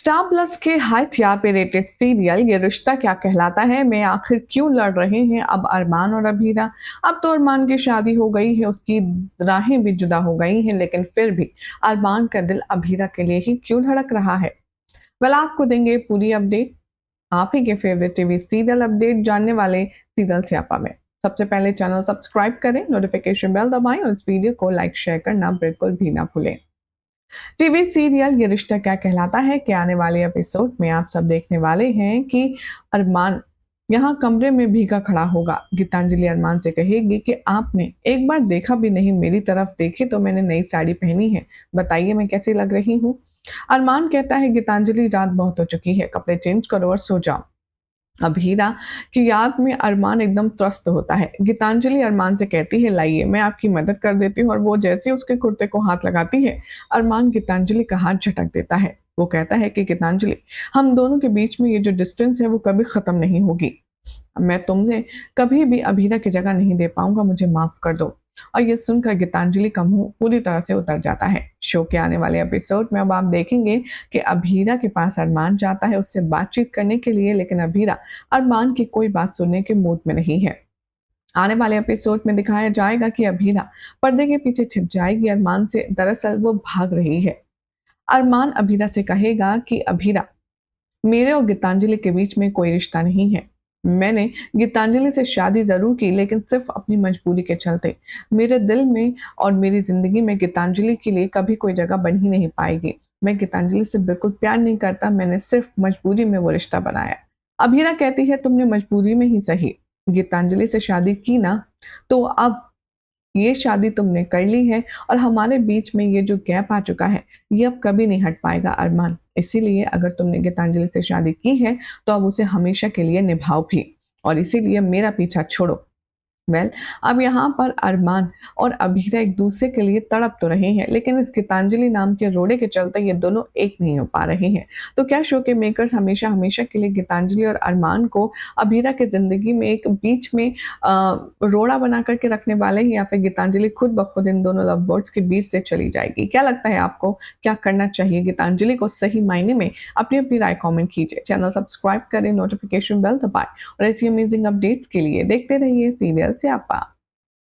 Star plus के high TR पे rated serial ये रिश्ता क्या कहलाता है में आखिर क्यों लड़ रहे हैं अब अरमान और अभीरा। अब तो अरमान की शादी हो गई है, उसकी राहें भी जुदा हो गई हैं, लेकिन फिर भी अरमान का दिल अभीरा के लिए ही क्यों धड़क रहा है। वेल, आपको देंगे पूरी अपडेट। आप ही के फेवरेट टीवी सीरियल अपडेट जानने वाले सीरियल स्यापा में सबसे पहले चैनल सब्सक्राइब करें, नोटिफिकेशन बेल दबाएं और इस वीडियो को लाइक शेयर करना बिल्कुल भी ना भूलें। टीवी सीरियल ये रिश्ता क्या कहलाता है के आने वाले एपिसोड में आप सब देखने वाले हैं कि अरमान यहाँ कमरे में भीगा खड़ा होगा। गीतांजलि अरमान से कहेगी कि आपने एक बार देखा भी नहीं मेरी तरफ, देखी तो मैंने नई साड़ी पहनी है, बताइए मैं कैसी लग रही हूँ। अरमान कहता है गीतांजलि रात बहुत हो चुकी है, कपड़े चेंज करो और सो जाओ। अब हीरा की याद में अरमान एकदम त्रस्त होता है। गीतांजलि अरमान से कहती है लाइए मैं आपकी मदद कर देती हूँ, और वो जैसे ही उसके कुर्ते को हाथ लगाती है अरमान गीतांजलि का हाथ झटक देता है। वो कहता है कि गीतांजलि, हम दोनों के बीच में ये जो डिस्टेंस है वो कभी खत्म नहीं होगी। मैं तुमसे कभी भी अभीरा की जगह नहीं दे पाऊंगा, मुझे माफ कर दो। और ये सुनकर गीतांजलि का मुंह पूरी तरह से उतर जाता है। शो के आने वाले एपिसोड में अब आप देखेंगे कि अभीरा के पास अरमान जाता है उससे बातचीत करने के लिए, लेकिन अभीरा अरमान की कोई बात सुनने के मूड में नहीं है। आने वाले एपिसोड में दिखाया जाएगा कि अभीरा पर्दे के पीछे छिप जाएगी अरमान से, दरअसल वो भाग रही है। अरमान अभीरा से कहेगा कि अभीरा, मेरे और गीतांजलि के बीच में कोई रिश्ता नहीं है। मैंने गीतांजलि से शादी ज़रूर की, लेकिन सिर्फ़ अपनी मजबूरी के चलते। मेरे दिल में और मेरी ज़िंदगी में गीतांजलि के लिए कभी कोई जगह बन ही नहीं पाएगी। मैं गीतांजलि से बिल्कुल प्यार नहीं करता, मैंने सिर्फ़ मजबूरी में वो रिश्ता बनाया। अभीरा कहती है तुमने मजबूरी में ही सही गीतांजलि से शादी की ना, तो अब ये शादी तुमने कर ली है और हमारे बीच में ये जो गैप आ चुका है, ये अब कभी नहीं हट पाएगा अरमान। इसीलिए अगर तुमने गीतांजलि से शादी की है, तो अब उसे हमेशा के लिए निभाओ भी, और इसीलिए मेरा पीछा छोड़ो। वेल, अब यहाँ पर अरमान और अभीरा एक दूसरे के लिए तड़प तो रहे हैं, लेकिन इस गीतांजलि नाम के रोड़े के चलते ये दोनों एक नहीं हो पा रहे हैं। तो क्या शो के मेकर्स हमेशा हमेशा के लिए गीतांजलि और अरमान को अभीरा के जिंदगी में एक बीच में रोड़ा बना करके रखने वाले हैं, या फिर गीतांजलि खुद ब खुद इन दोनों लव बर्ड्स के बीच से चली जाएगी? क्या लगता है आपको, क्या करना चाहिए गीतांजलि को सही मायने में? अपनी अपनी राय कॉमेंट कीजिए, चैनल सब्सक्राइब करें, नोटिफिकेशन बेल दबाएं और ऐसी अमेजिंग अपडेट्स के लिए देखते रहिए सीरियल स्यापा।